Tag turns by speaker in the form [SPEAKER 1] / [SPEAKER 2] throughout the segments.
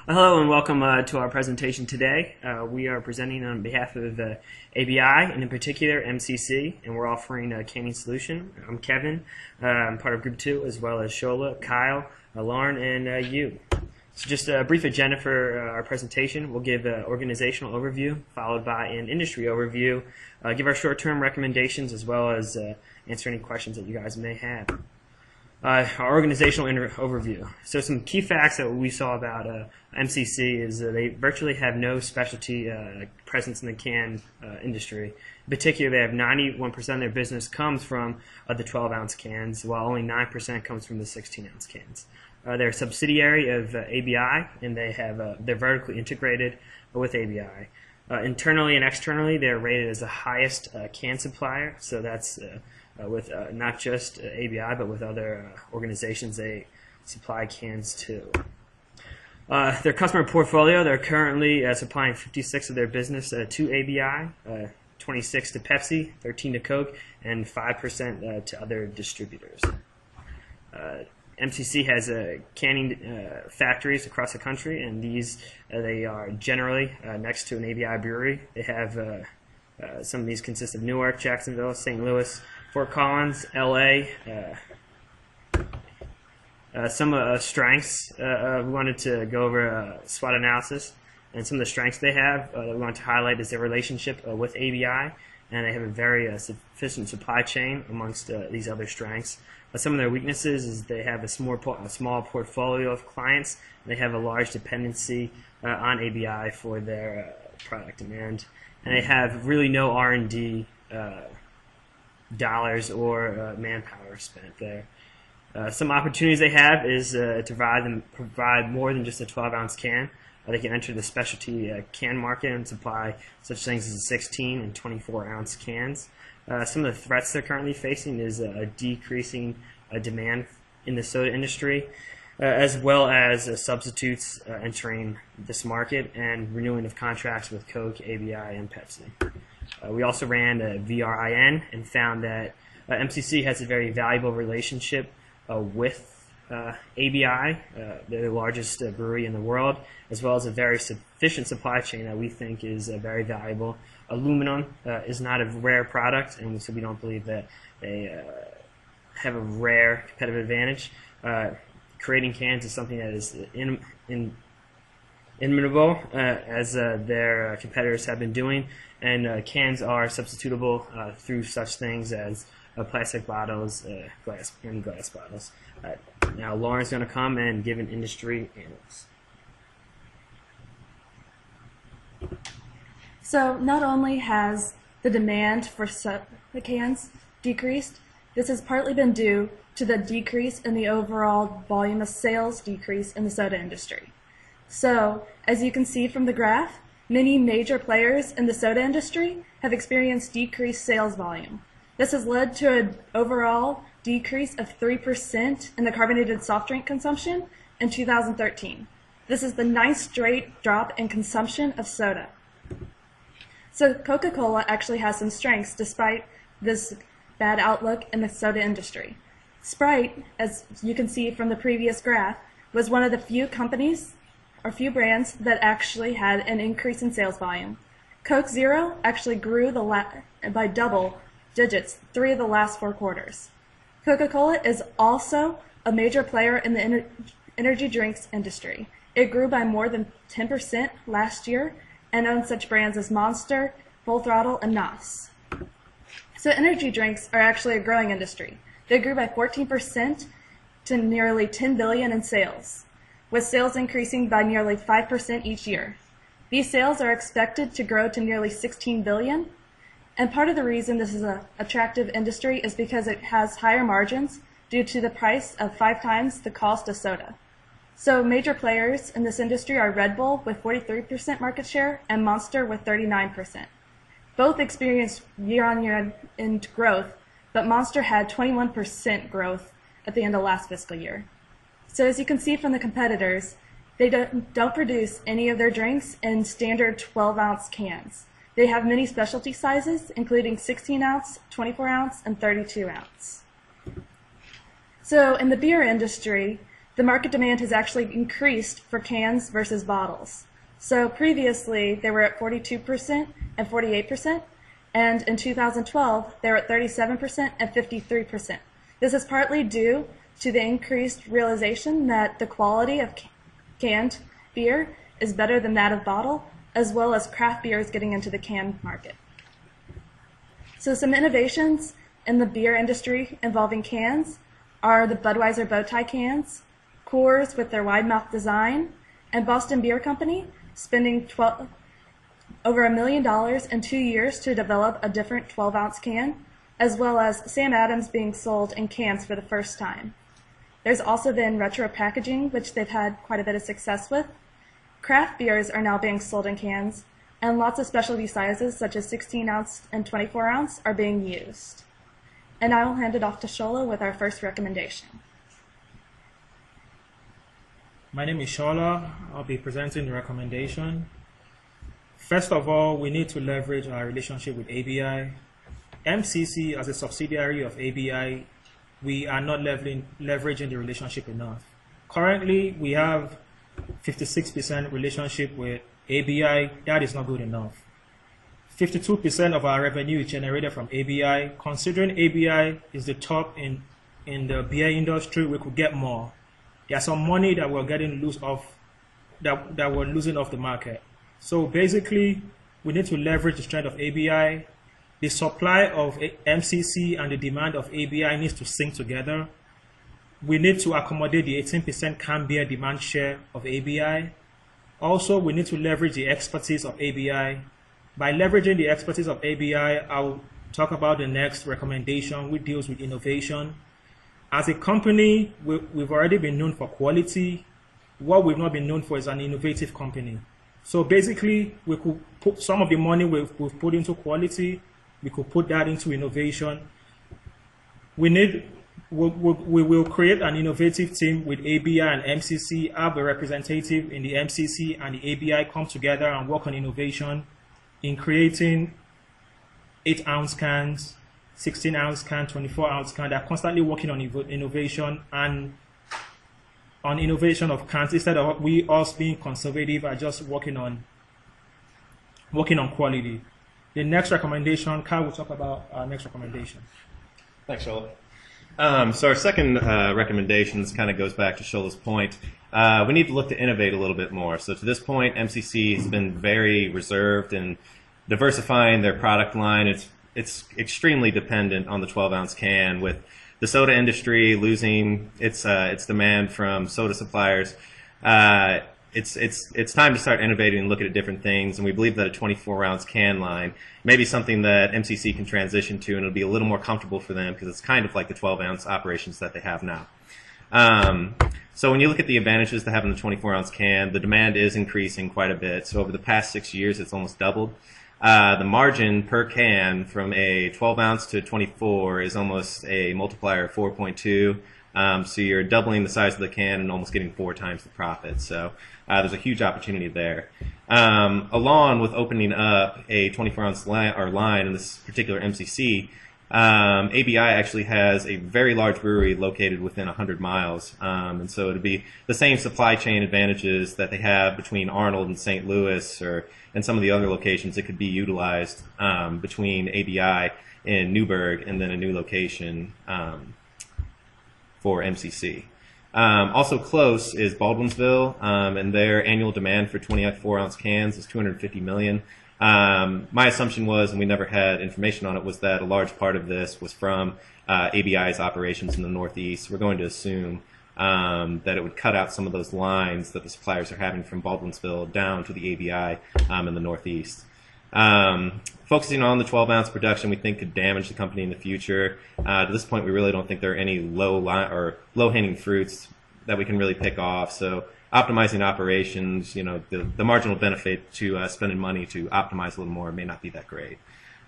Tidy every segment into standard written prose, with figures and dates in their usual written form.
[SPEAKER 1] Hello and welcome to our presentation today. We are presenting on behalf of ABI and in particular MCC, and we're offering a canning solution. I'm Kevin, I'm part of Group 2, as well as Shola, Kyle, Lauren, and you. So just a brief agenda for our presentation. We'll give an organizational overview, followed by an industry overview, give our short-term recommendations, as well as answer any questions that you guys may have. Our organizational overview. So some key facts that we saw about MCC is they virtually have no specialty presence in the can industry. In particular, they have 91% of their business comes from the 12-ounce cans, while only 9% comes from the 16-ounce cans. They're a subsidiary of ABI, and they're vertically integrated with ABI. Internally and externally, they're rated as the highest can supplier, so that's with not just ABI, but with other organizations they supply cans to. Their customer portfolio, they're currently supplying 56% of their business to ABI, 26% to Pepsi, 13% to Coke, and 5% to other distributors. MCC has canning factories across the country, and they are generally next to an ABI brewery. They have some of these consist of Newark, Jacksonville, St. Louis, Fort Collins, LA. Some strengths, we wanted to go over SWOT analysis, and some of the strengths they have that we want to highlight is their relationship with ABI, and they have a very sufficient supply chain amongst these other strengths. Some of their weaknesses is they have a small portfolio of clients, and they have a large dependency on ABI for their product demand, and they have really no R&D dollars or manpower spent there. Some opportunities they have is to provide more than just a 12-ounce can. They can enter the specialty can market and supply such things as 16 and 24-ounce cans. Some of the threats they're currently facing is a decreasing demand in the soda industry, as well as substitutes entering this market and renewing of contracts with Coke, ABI, and Pepsi. We also ran a VRIN and found that MCC has a very valuable relationship with ABI, they're the largest brewery in the world, as well as a very sufficient supply chain that we think is very valuable. Aluminum is not a rare product, and so we don't believe that they have a rare competitive advantage. Creating cans is something that is inimitable, as their competitors have been doing, and cans are substitutable through such things as plastic bottles, glass bottles. Now Lauren's going to come and give an industry analysis.
[SPEAKER 2] So not only has the demand for the cans decreased, this has partly been due to the decrease in the overall volume of sales decrease in the soda industry. So, as you can see from the graph, many major players in the soda industry have experienced decreased sales volume. This has led to an overall decrease of 3% in the carbonated soft drink consumption in 2013. This is the 9th straight drop in consumption of soda. So Coca-Cola actually has some strengths despite this bad outlook in the soda industry. Sprite, as you can see from the previous graph, was one of the few companies or few brands that actually had an increase in sales volume. Coke Zero actually grew by double digits 3 of the last 4 quarters. Coca-Cola is also a major player in the energy drinks industry. It grew by more than 10% last year and owns such brands as Monster, Full Throttle, and NOS. So energy drinks are actually a growing industry. They grew by 14% to nearly $10 billion in sales, with sales increasing by nearly 5% each year. These sales are expected to grow to nearly $16 billion, and part of the reason this is an attractive industry is because it has higher margins due to the price of 5 times the cost of soda. So major players in this industry are Red Bull with 43% market share and Monster with 39%. Both experienced year-on-year growth, but Monster had 21% growth at the end of last fiscal year. So as you can see from the competitors, they don't produce any of their drinks in standard 12-ounce cans. They have many specialty sizes, including 16-ounce, 24-ounce, and 32-ounce. So in the beer industry, the market demand has actually increased for cans versus bottles. So previously, they were at 42% and 48%, and in 2012, they were at 37% and 53%. This is partly due to the increased realization that the quality of canned beer is better than that of bottle, as well as craft beer is getting into the canned market. So some innovations in the beer industry involving cans are the Budweiser Bowtie cans, Coors with their wide mouth design, and Boston Beer Company spending over $1 million in 2 years to develop a different 12-ounce can, as well as Sam Adams being sold in cans for the first time. There's also been retro packaging, which they've had quite a bit of success with. Craft beers are now being sold in cans, and lots of specialty sizes, such as 16-ounce and 24-ounce, are being used. And I will hand it off to Shola with our first recommendation.
[SPEAKER 3] My name is Shola. I'll be presenting the recommendation. First of all, we need to leverage our relationship with ABI. MCC, as a subsidiary of ABI, we are not leveraging the relationship enough. Currently, we have 56% relationship with ABI. That is not good enough. 52% of our revenue is generated from ABI. Considering ABI is the top in the beer industry, we could get more. There's some money that we're getting loose off, that we're losing off the market. So basically, we need to leverage the strength of ABI. The supply of MCC and the demand of ABI needs to sync together. We need to accommodate the 18% canned beer demand share of ABI. Also, we need to leverage the expertise of ABI. By leveraging the expertise of ABI, I'll talk about the next recommendation, which deals with innovation. As a company, we've already been known for quality. What we've not been known for is an innovative company. So basically, we could put some of the money we've put into quality, we could put that into innovation. We will create an innovative team with ABI and MCC, have a representative in the MCC and the ABI come together and work on innovation in creating 8-ounce cans, 16-ounce can, 24-ounce can. They're constantly working on innovation and on innovation of cans instead of us being conservative are just working on quality. The next recommendation, Kyle will talk about our next recommendation.
[SPEAKER 4] Thanks, Shola. So our second recommendation kind of goes back to Shola's point. We need to look to innovate a little bit more. So to this point, MCC has been very reserved in diversifying their product line. It's extremely dependent on the 12-ounce can, with the soda industry losing its demand from soda suppliers. It's time to start innovating and looking at different things, and we believe that a 24-ounce can line may be something that MCC can transition to, and it'll be a little more comfortable for them because it's kind of like the 12-ounce operations that they have now. So when you look at the advantages to having the 24-ounce can, the demand is increasing quite a bit. So over the past 6 years, it's almost doubled. The margin per can from a 12-ounce to 24 is almost a multiplier of 4.2. So you're doubling the size of the can and almost getting 4 times the profit. So there's a huge opportunity there. Along with opening up a 24-ounce line in this particular MCC, ABI actually has a very large brewery located within 100 miles. And so it would be the same supply chain advantages that they have between Arnold and St. Louis and some of the other locations that could be utilized between ABI and Newburgh and then a new location for MCC. Also close is Baldwinsville, and their annual demand for 24-ounce cans is 250 million. My assumption was, and we never had information on it, was that a large part of this was from ABI's operations in the Northeast. We're going to assume that it would cut out some of those lines that the suppliers are having from Baldwinsville down to the ABI in the Northeast. Focusing on the 12-ounce production, we think could damage the company in the future. To this point, we really don't think there are any low-hanging fruits that we can really pick off. So optimizing operations, the marginal benefit to spending money to optimize a little more may not be that great.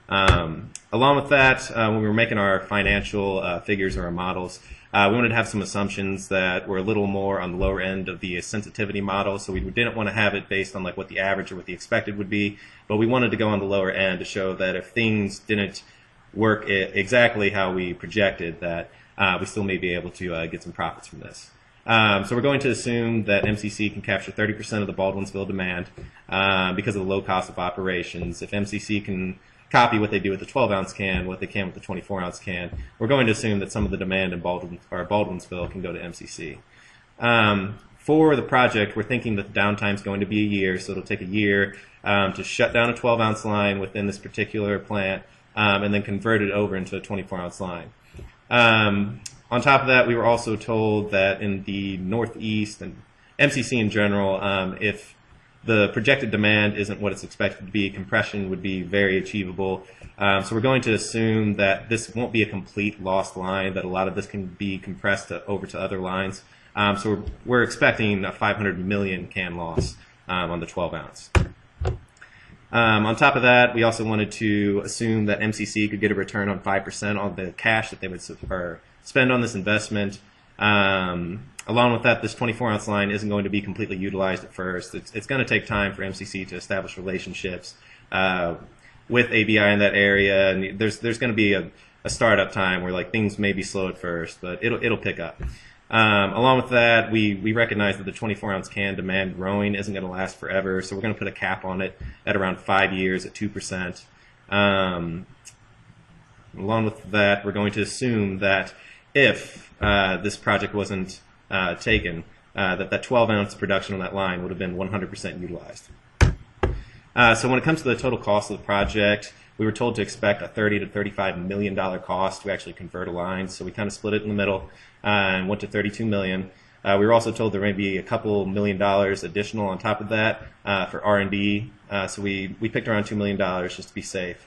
[SPEAKER 4] Along with that, when we were making our financial figures or our models, we wanted to have some assumptions that were a little more on the lower end of the sensitivity model. So we didn't want to have it based on like what the average or what the expected would be, but we wanted to go on the lower end to show that if things didn't work exactly how we projected, that we still may be able to get some profits from this. So we're going to assume that MCC can capture 30% of the Baldwinsville demand because of the low cost of operations. If MCC can copy what they do with the 12-ounce can, what they can with the 24-ounce can, we're going to assume that some of the demand in Baldwinsville can go to MCC. For the project, we're thinking that the downtime is going to be a year, so it'll take a year to shut down a 12-ounce line within this particular plant and then convert it over into a 24-ounce line. On top of that, we were also told that in the Northeast and MCC in general, if the projected demand isn't what it's expected to be, compression would be very achievable. So we're going to assume that this won't be a complete lost line, that a lot of this can be compressed over to other lines. So we're expecting a 500 million can loss on the 12-ounce. On top of that, we also wanted to assume that MCC could get a return on 5% on the cash that they would spend on this investment. Along with that, this 24-ounce line isn't going to be completely utilized at first. It's going to take time for MCC to establish relationships with ABI in that area, and there's going to be a startup time where like things may be slow at first, but it'll pick up. Along with that, we recognize that the 24-ounce can demand growing isn't going to last forever, so we're going to put a cap on it at around 5 years at 2%. Along with that, we're going to assume that if this project wasn't taken, that 12-ounce production on that line would have been 100% utilized. So when it comes to the total cost of the project, we were told to expect a $30 to $35 million cost to actually convert a line, so we kind of split it in the middle and went to $32 million. We were also told there may be a couple $1 million additional on top of that for R&D, so we picked around $2 million just to be safe.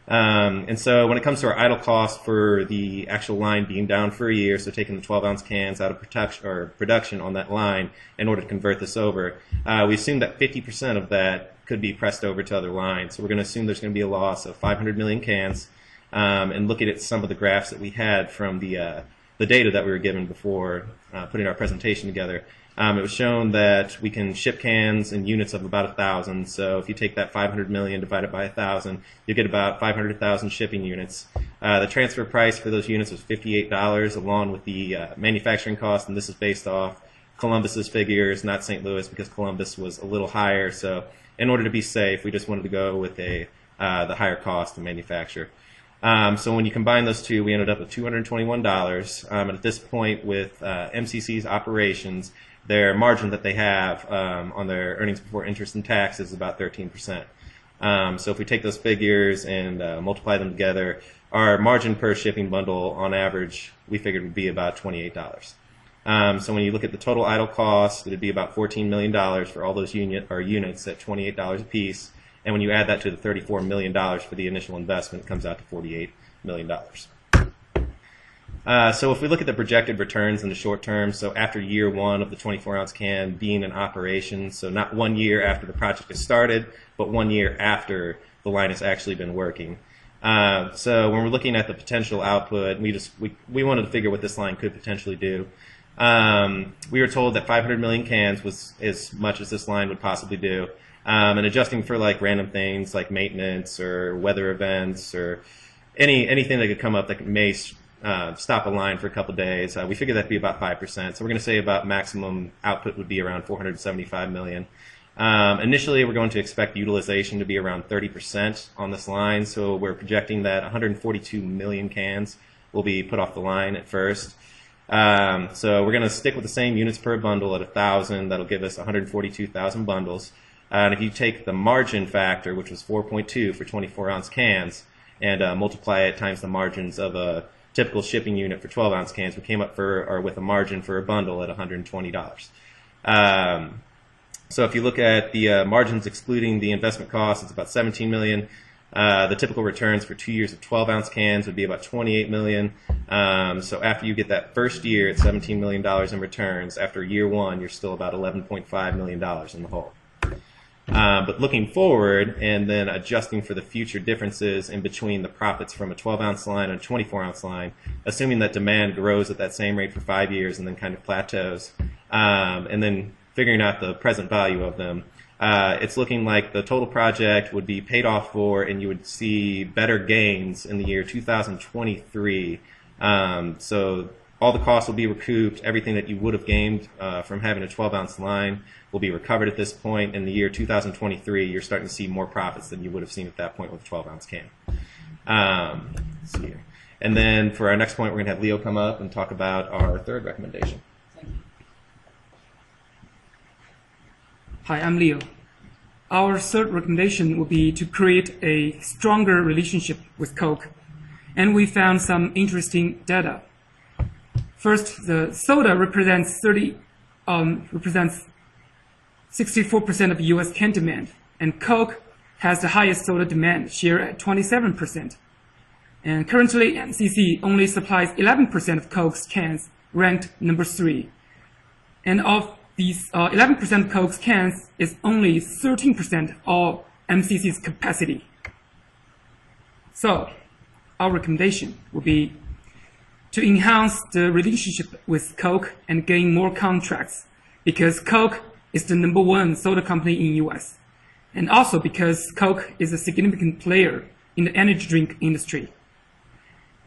[SPEAKER 4] And so when it comes to our idle cost for the actual line being down for a year, so taking the 12-ounce cans out of production on that line in order to convert this over, we assume that 50% of that could be pressed over to other lines. So we're going to assume there's going to be a loss of 500 million cans, and looking at some of the graphs that we had from the data that we were given before putting our presentation together. It was shown that we can ship cans in units of about 1,000. So if you take that 500 million divided by 1,000, you get about 500,000 shipping units. The transfer price for those units was $58, along with the manufacturing cost, and this is based off Columbus's figures, not St. Louis, because Columbus was a little higher. So in order to be safe, we just wanted to go with the higher cost to manufacture. So when you combine those two, we ended up with $221. And at this point, with MCC's operations, their margin that they have on their earnings before interest and tax is about 13%. So if we take those figures and multiply them together, our margin per shipping bundle on average, we figured would be about $28. So when you look at the total idle cost, it would be about $14 million for all those units at $28 a piece. And when you add that to the $34 million for the initial investment, it comes out to $48 million. So if we look at the projected returns in the short term, so after year one of the 24-ounce can being in operation, so not 1 year after the project has started, but 1 year after the line has actually been working. So when we're looking at the potential output, we wanted to figure what this line could potentially do. We were told that 500 million cans was as much as this line would possibly do. And adjusting for like random things like maintenance or weather events or anything that could come up that may stop a line for a couple days, we figured that'd be about 5%. So we're going to say about maximum output would be around 475 million. Initially, we're going to expect utilization to be around 30% on this line. So we're projecting that 142 million cans will be put off the line at first. So we're going to stick with the same units per bundle at 1,000. That'll give us 142,000 bundles. And if you take the margin factor, which was 4.2 for 24-ounce cans, and multiply it times the margins of a typical shipping unit for 12-ounce cans, we came up with a margin for a bundle at $120. So if you look at the margins excluding the investment cost, it's about 17 million. The typical returns for 2 years of 12-ounce cans would be about 28 million. So after you get that first year at $17 million in returns, after year one, you're still about $11.5 million in the hole. But looking forward and then adjusting for the future differences in between the profits from a 12-ounce line and a 24-ounce line, assuming that demand grows at that same rate for 5 years and then kind of plateaus, and then figuring out the present value of them, it's looking like the total project would be paid off for, and you would see better gains in the year 2023. So all the costs will be recouped. Everything that you would have gained from having a 12-ounce line will be recovered at this point. In the year 2023, you're starting to see more profits than you would have seen at that point with a 12-ounce can. Let's see here. And then for our next point, we're going to have Leo come up and talk about our third recommendation.
[SPEAKER 5] Hi, I'm Leo. Our third recommendation would be to create a stronger relationship with Coke. And we found some interesting data. First, the soda represents 64% of U.S. can demand, and Coke has the highest soda demand share at 27%. And currently, MCC only supplies 11% of Coke's cans, ranked number 3. And of these 11% Coke's cans is only 13% of MCC's capacity. So, our recommendation would be to enhance the relationship with Coke and gain more contracts, because Coke is the number 1 soda company in US, and also because Coke is a significant player in the energy drink industry.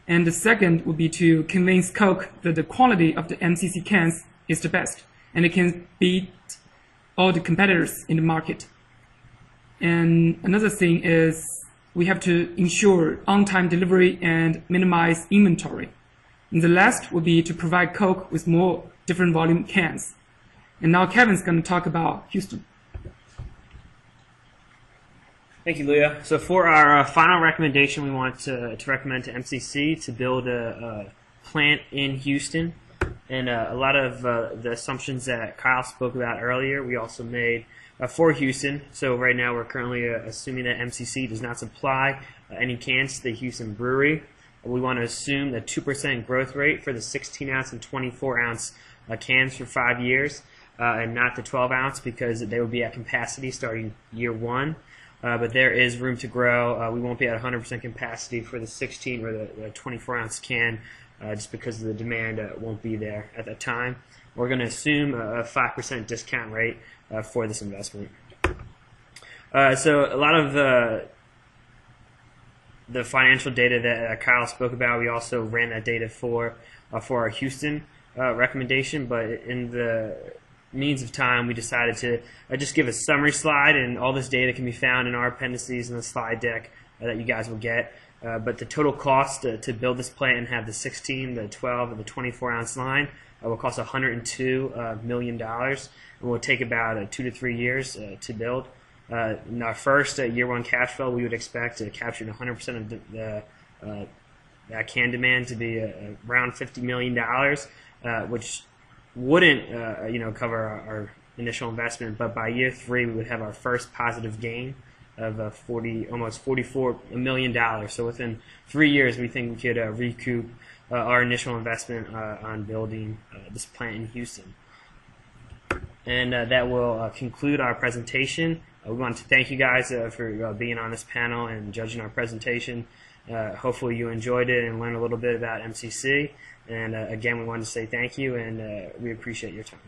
[SPEAKER 5] And the second would be to convince Coke that the quality of the MCC cans is the best, and it can beat all the competitors in the market. And another thing is we have to ensure on-time delivery and minimize inventory. And the last would be to provide Coke with more different volume cans. And now Kevin's going to talk about Houston.
[SPEAKER 1] Thank you, Leo. So for our final recommendation, we want to recommend to MCC to build a plant in Houston. And a lot of the assumptions that Kyle spoke about earlier, we also made for Houston. So right now we're currently assuming that MCC does not supply any cans to the Houston brewery. We want to assume the 2% growth rate for the 16-ounce and 24-ounce cans for 5 years, and not the 12-ounce, because they will be at capacity starting year 1. But there is room to grow. We won't be at 100% capacity for the 16 or the 24-ounce can, just because the demand won't be there at that time. We're going to assume a 5% discount rate for this investment. So a lot of the financial data that Kyle spoke about, we also ran that data for our Houston recommendation, but in the means of time, we decided to just give a summary slide, and all this data can be found in our appendices in the slide deck that you guys will get. But the total cost to build this plant and have the 16, the 12, and the 24-ounce line will cost $102 million, and will take about 2 to 3 years to build. In our first year 1 cash flow, we would expect to capture 100% of that can demand to be around $50 million, which wouldn't cover our initial investment, but by year 3 we would have our first positive gain of almost $44 million. So within 3 years, we think we could recoup our initial investment on building this plant in Houston. And that will conclude our presentation. We want to thank you guys for being on this panel and judging our presentation. Hopefully you enjoyed it and learned a little bit about MCC. And again, we wanted to say thank you, and we appreciate your time.